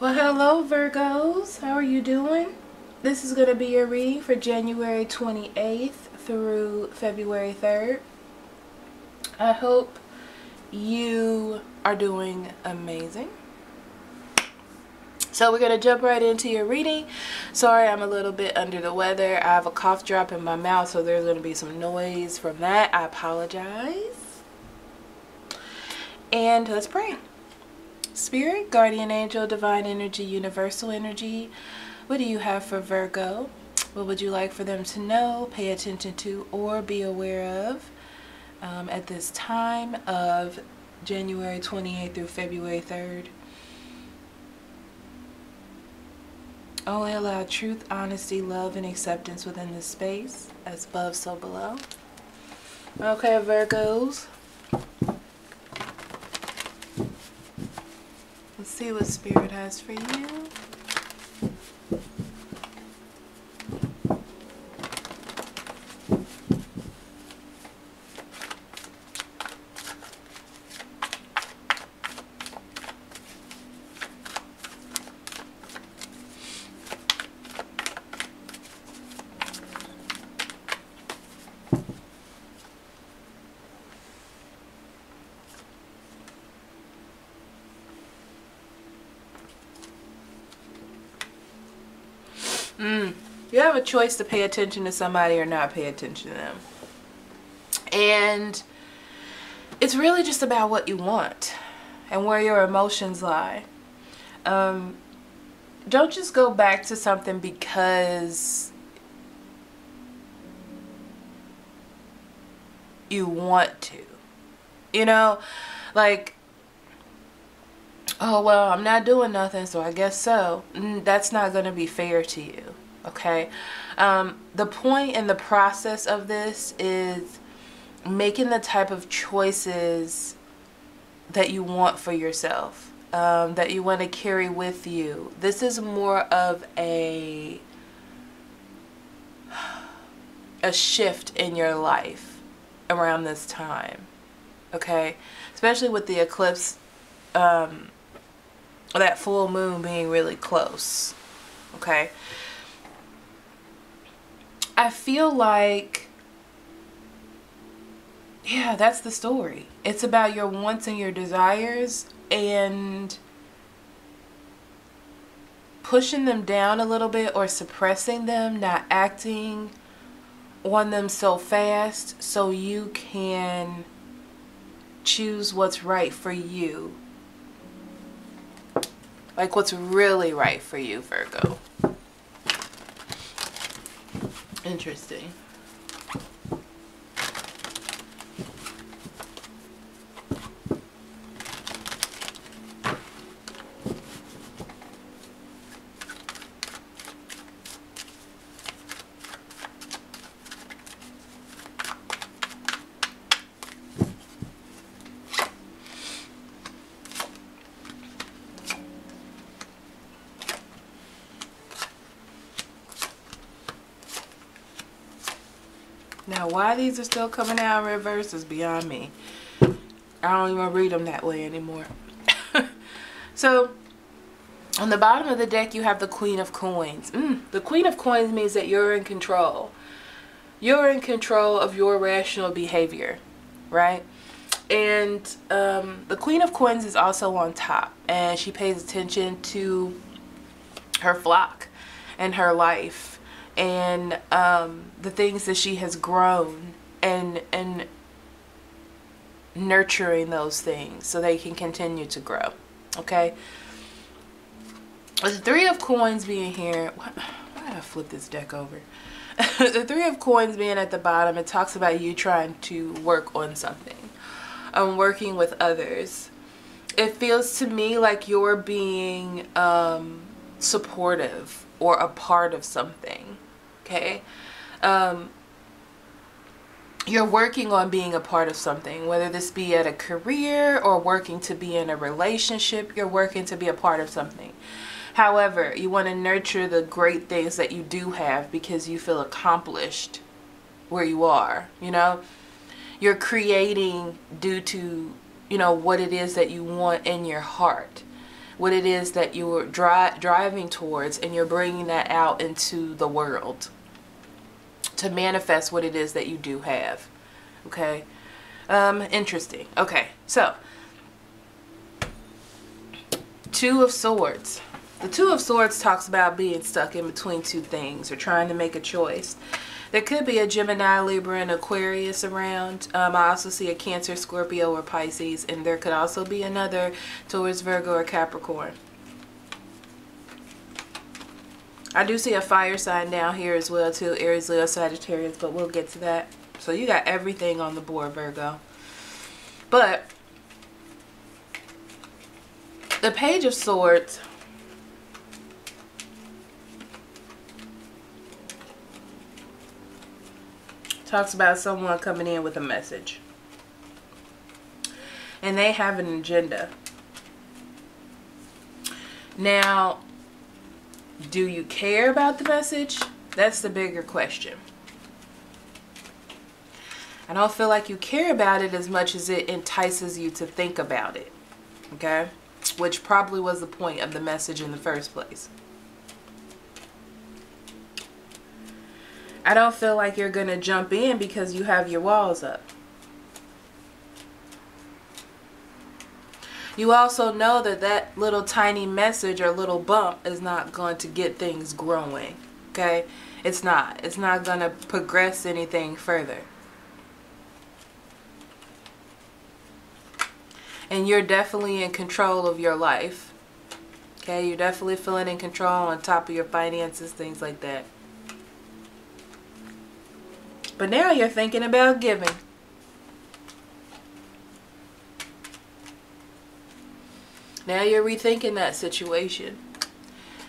Well, hello Virgos. How are you doing? This is going to be your reading for January 28th through February 3rd. I hope you are doing amazing. So we're going to jump right into your reading. Sorry, I'm a little bit under the weather. I have a cough drop in my mouth, so there's going to be some noise from that. I apologize. And let's pray. Spirit, guardian angel, divine energy, universal energy, what do you have for Virgo? What would you like for them to know, pay attention to, or be aware of at this time of January 28th through February 3rd? Only allow truth, honesty, love, and acceptance within this space, as above, so below. Okay, Virgos. Let's see what Spirit has for you. You have a choice to pay attention to somebody or not pay attention to them. And it's really just about what you want and where your emotions lie. Don't just go back to something because you want to. You know, like, oh, well, I'm not doing nothing, so I guess so. That's not going to be fair to you. Okay, the point in the process of this is making the type of choices that you want for yourself, that you want to carry with you. This is more of a shift in your life around this time. Okay, especially with the eclipse, that full moon being really close. Okay. I feel like, yeah, that's the story. It's about your wants and your desires and pushing them down a little bit or suppressing them, not acting on them so fast so you can choose what's right for you. Like what's really right for you, Virgo. Interesting. Now, why these are still coming out in reverse is beyond me. I don't even read them that way anymore. So, on the bottom of the deck, you have the Queen of Coins. The Queen of Coins means that you're in control. You're in control of your rational behavior, right? And the Queen of Coins is also on top, and she pays attention to her flock and her life. And the things that she has grown and nurturing those things so they can continue to grow. Okay. With the Three of Coins being here, why did I flip this deck over? The Three of Coins being at the bottom, it talks about you trying to work on something, working with others. It feels to me like you're being supportive or a part of something. Okay, you're working on being a part of something, whether this be at a career or working to be in a relationship. You're working to be a part of something. However, you want to nurture the great things that you do have because you feel accomplished where you are. You know, you're creating due to, you know, what it is that you want in your heart. what it is that you're driving towards, and you're bringing that out into the world to manifest what it is that you do have. Okay. Interesting. Okay, so Two of Swords. The Two of Swords talks about being stuck in between two things or trying to make a choice. There could be a Gemini, Libra, and Aquarius around. I also see a Cancer, Scorpio, or Pisces, and there could also be another Taurus, Virgo, or Capricorn. I do see a fire sign down here as well too, Aries, Leo, Sagittarius, but we'll get to that. So you got everything on the board, Virgo. But the Page of Swords talks about someone coming in with a message. And they have an agenda. Now, do you care about the message? That's the bigger question. I don't feel like you care about it as much as it entices you to think about it. Okay? Which probably was the point of the message in the first place. I don't feel like you're going to jump in because you have your walls up. You also know that that little tiny message or little bump is not going to get things growing. Okay? It's not. It's not going to progress anything further. And you're definitely in control of your life. Okay? You're definitely feeling in control, on top of your finances, things like that. But now you're thinking about giving. Now you're rethinking that situation.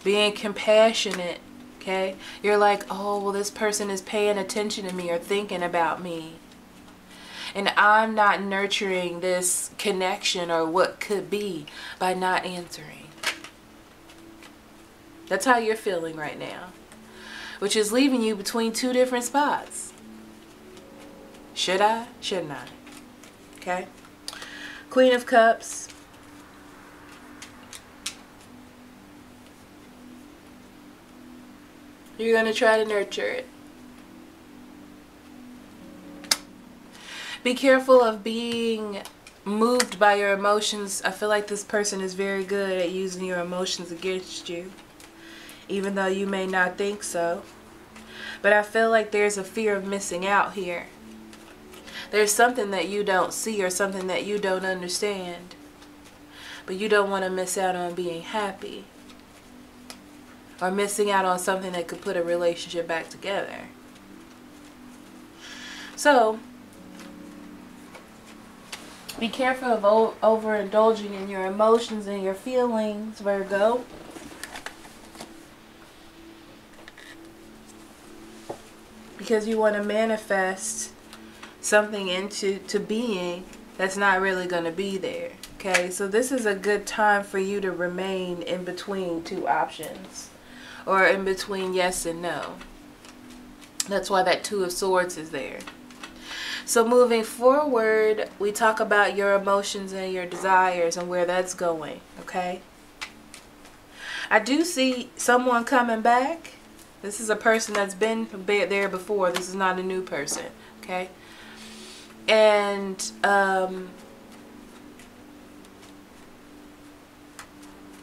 Being compassionate, okay? You're like, oh, well, this person is paying attention to me or thinking about me. And I'm not nurturing this connection or what could be by not answering. That's how you're feeling right now. Which is leaving you between two different spots. Should I? Shouldn't I? Okay? Queen of Cups. You're going to try to nurture it. Be careful of being moved by your emotions. I feel like this person is very good at using your emotions against you, even though you may not think so. But I feel like there's a fear of missing out here. There's something that you don't see or something that you don't understand. But you don't want to miss out on being happy. Or missing out on something that could put a relationship back together. So, be careful of overindulging in your emotions and your feelings, Virgo. Because you want to manifest something into being that's not really going to be there. Okay, so this is a good time for you to remain in between two options. Or in between yes and no. That's why that Two of Swords is there. So moving forward, we talk about your emotions and your desires and where that's going. Okay. I do see someone coming back. This is a person that's been there before. This is not a new person. Okay. And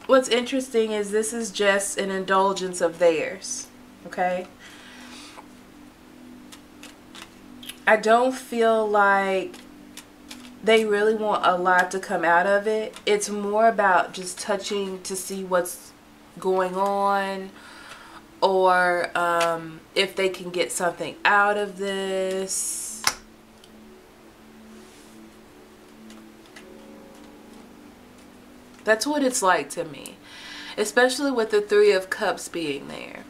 what's interesting is this is just an indulgence of theirs. Okay. I don't feel like they really want a lot to come out of it. It's more about just touching to see what's going on, or if they can get something out of this. That's what it's like to me, especially with the Three of Cups being there.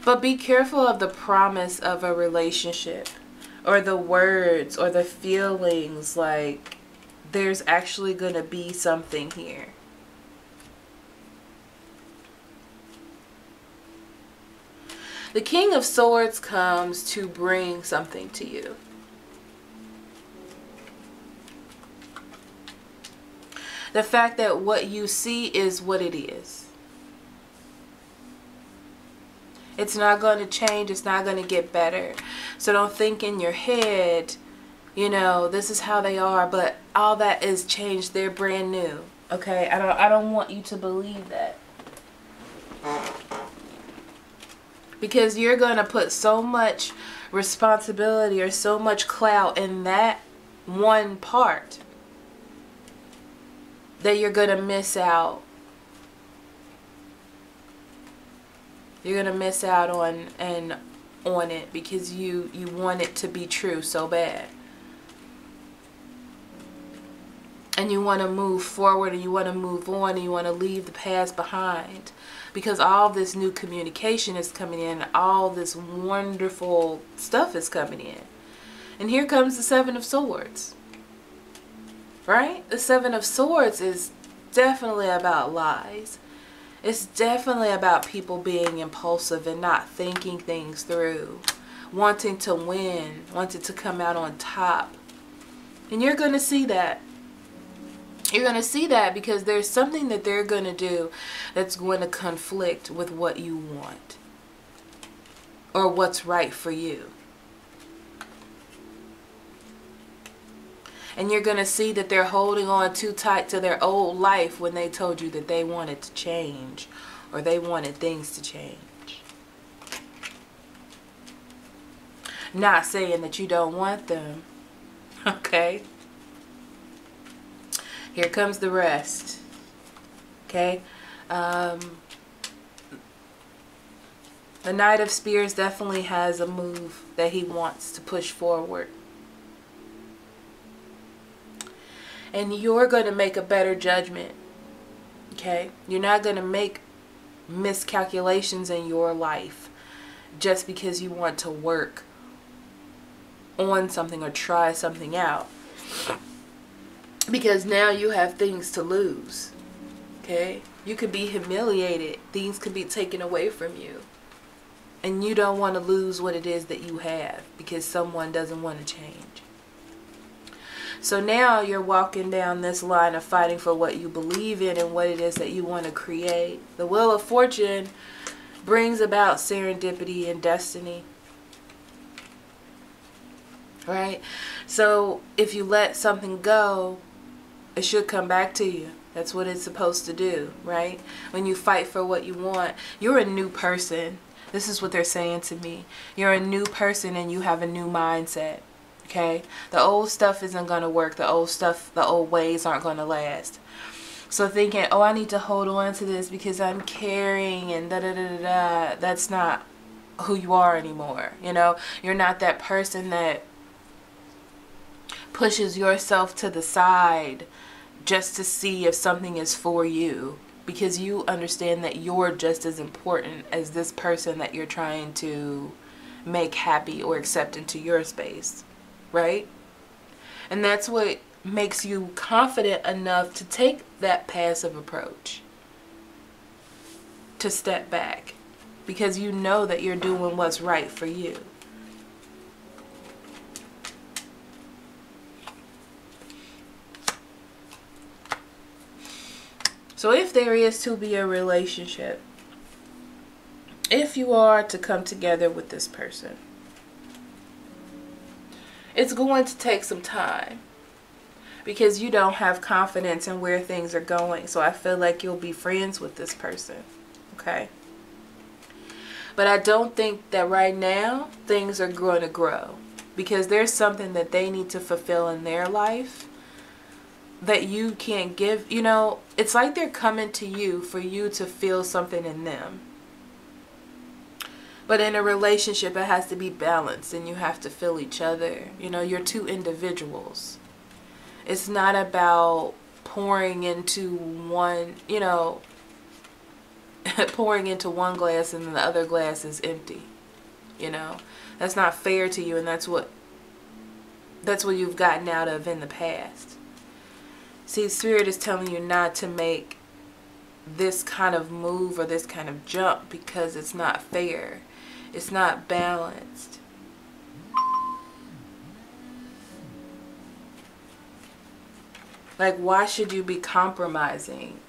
But be careful of the promise of a relationship, or the words, or the feelings like there's actually going to be something here. The King of Swords comes to bring something to you. The fact that what you see is what it is. It's not going to change. It's not going to get better. So don't think in your head, you know, this is how they are, but all that is changed. They're brand new. Okay? I don't want you to believe that. Because you're going to put so much responsibility or so much clout in that one part that you're going to miss out. You're going to miss out on it because you want it to be true so bad. And you want to move forward, and you want to move on, and you want to leave the past behind. Because all this new communication is coming in. All this wonderful stuff is coming in. And here comes the Seven of Swords. Right? The Seven of Swords is definitely about lies. It's definitely about people being impulsive and not thinking things through. Wanting to win. Wanting to come out on top. And you're going to see that. You're going to see that because there's something that they're going to do that's going to conflict with what you want. Or what's right for you. And you're going to see that they're holding on too tight to their old life when they told you that they wanted to change. Or they wanted things to change. Not saying that you don't want them. Okay? Here comes the rest. Okay? The Knight of Spears definitely has a move that he wants to push forward. And you're going to make a better judgment. Okay? You're not going to make miscalculations in your life just because you want to work on something or try something out. Because now you have things to lose. Okay? You could be humiliated. Things could be taken away from you. And you don't want to lose what it is that you have because someone doesn't want to change. So now you're walking down this line of fighting for what you believe in and what it is that you want to create. The Wheel of Fortune brings about serendipity and destiny. Right? So if you let something go, it should come back to you. That's what it's supposed to do, right? When you fight for what you want, you're a new person. This is what they're saying to me. You're a new person and you have a new mindset, okay? The old stuff isn't going to work. The old stuff, the old ways aren't going to last. So thinking, oh, I need to hold on to this because I'm caring and da-da-da-da-da. That's not who you are anymore, you know? You're not that person that pushes yourself to the side just to see if something is for you, because you understand that you're just as important as this person that you're trying to make happy or accept into your space, right? And that's what makes you confident enough to take that passive approach, to step back, because you know that you're doing what's right for you. So if there is to be a relationship, if you are to come together with this person, it's going to take some time because you don't have confidence in where things are going. So I feel like you'll be friends with this person, okay? But I don't think that right now things are going to grow because there's something that they need to fulfill in their life that you can't give. You know, it's like they're coming to you for you to feel something in them. But in a relationship, it has to be balanced and you have to feel each other. You know, you're two individuals. It's not about pouring into one, you know, pouring into one glass and the other glass is empty. You know, that's not fair to you, and that's what you've gotten out of in the past. See, Spirit is telling you not to make this kind of move or this kind of jump because it's not fair. It's not balanced. Like, why should you be compromising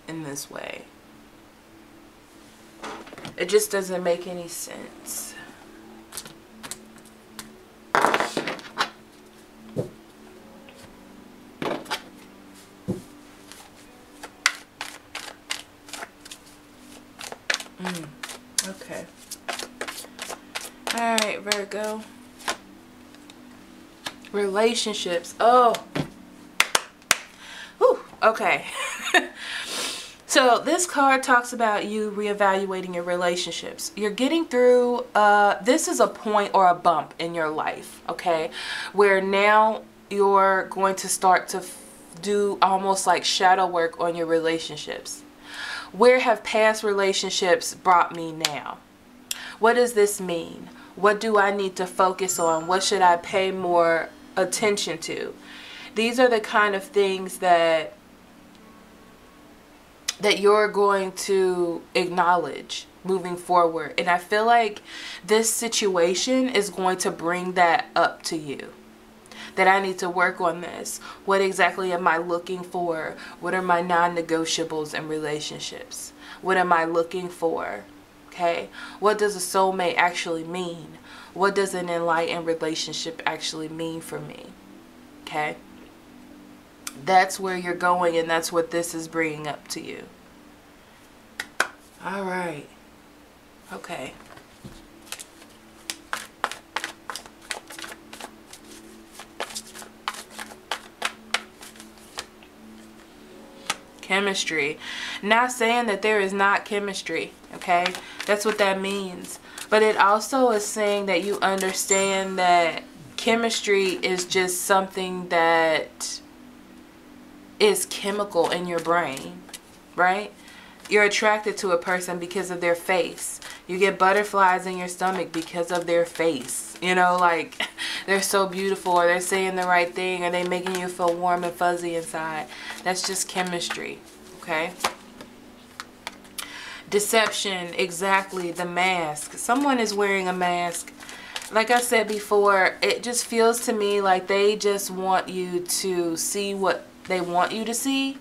in this way? It just doesn't make any sense. Okay. All right, Virgo. Relationships. Oh. Whew. Okay. So this card talks about you reevaluating your relationships. You're getting through, this is a point or a bump in your life, okay? Where now you're going to start to do almost like shadow work on your relationships. Where have past relationships brought me now? What does this mean? What do I need to focus on? What should I pay more attention to? These are the kind of things that you're going to acknowledge moving forward. And I feel like this situation is going to bring that up to you. That I need to work on this. What exactly am I looking for? What are my non-negotiables in relationships? What am I looking for? Okay. What does a soulmate actually mean? What does an enlightened relationship actually mean for me? Okay. That's where you're going, and that's what this is bringing up to you. All right. Okay. Chemistry. Not saying that there is not chemistry, okay? That's what that means. But it also is saying that you understand that chemistry is just something that is chemical in your brain, right? You're attracted to a person because of their face. You get butterflies in your stomach because of their face. You know, like, they're so beautiful, or they're saying the right thing, or they're making you feel warm and fuzzy inside. That's just chemistry, okay? Deception, exactly, the mask. Someone is wearing a mask. Like I said before, it just feels to me like they just want you to see what they want you to see,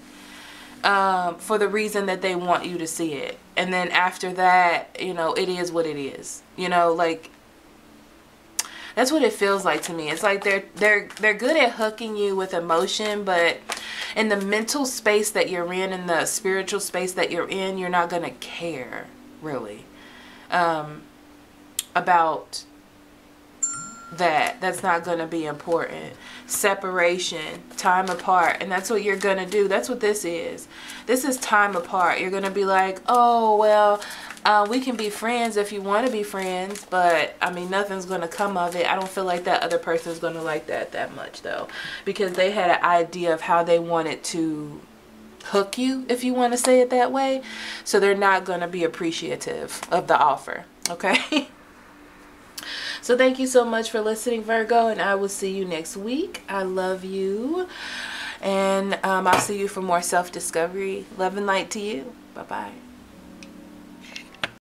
for the reason that they want you to see it. And then after that, you know, it is what it is. You know, like, that's what it feels like to me. It's like they're good at hooking you with emotion, but in the mental space that you're in the spiritual space that you're in, you're not going to care, really, about that. That's not going to be important. Separation, time apart, and that's what you're going to do. That's what this is. This is time apart. You're going to be like, oh, well, we can be friends if you want to be friends, but I mean, nothing's going to come of it. I don't feel like that other person's going to like that much, though, because they had an idea of how they wanted to hook you, if you want to say it that way. So they're not going to be appreciative of the offer, okay? So thank you so much for listening, Virgo, and I will see you next week. I love you, and I'll see you for more self-discovery. Love and light to you. Bye-bye.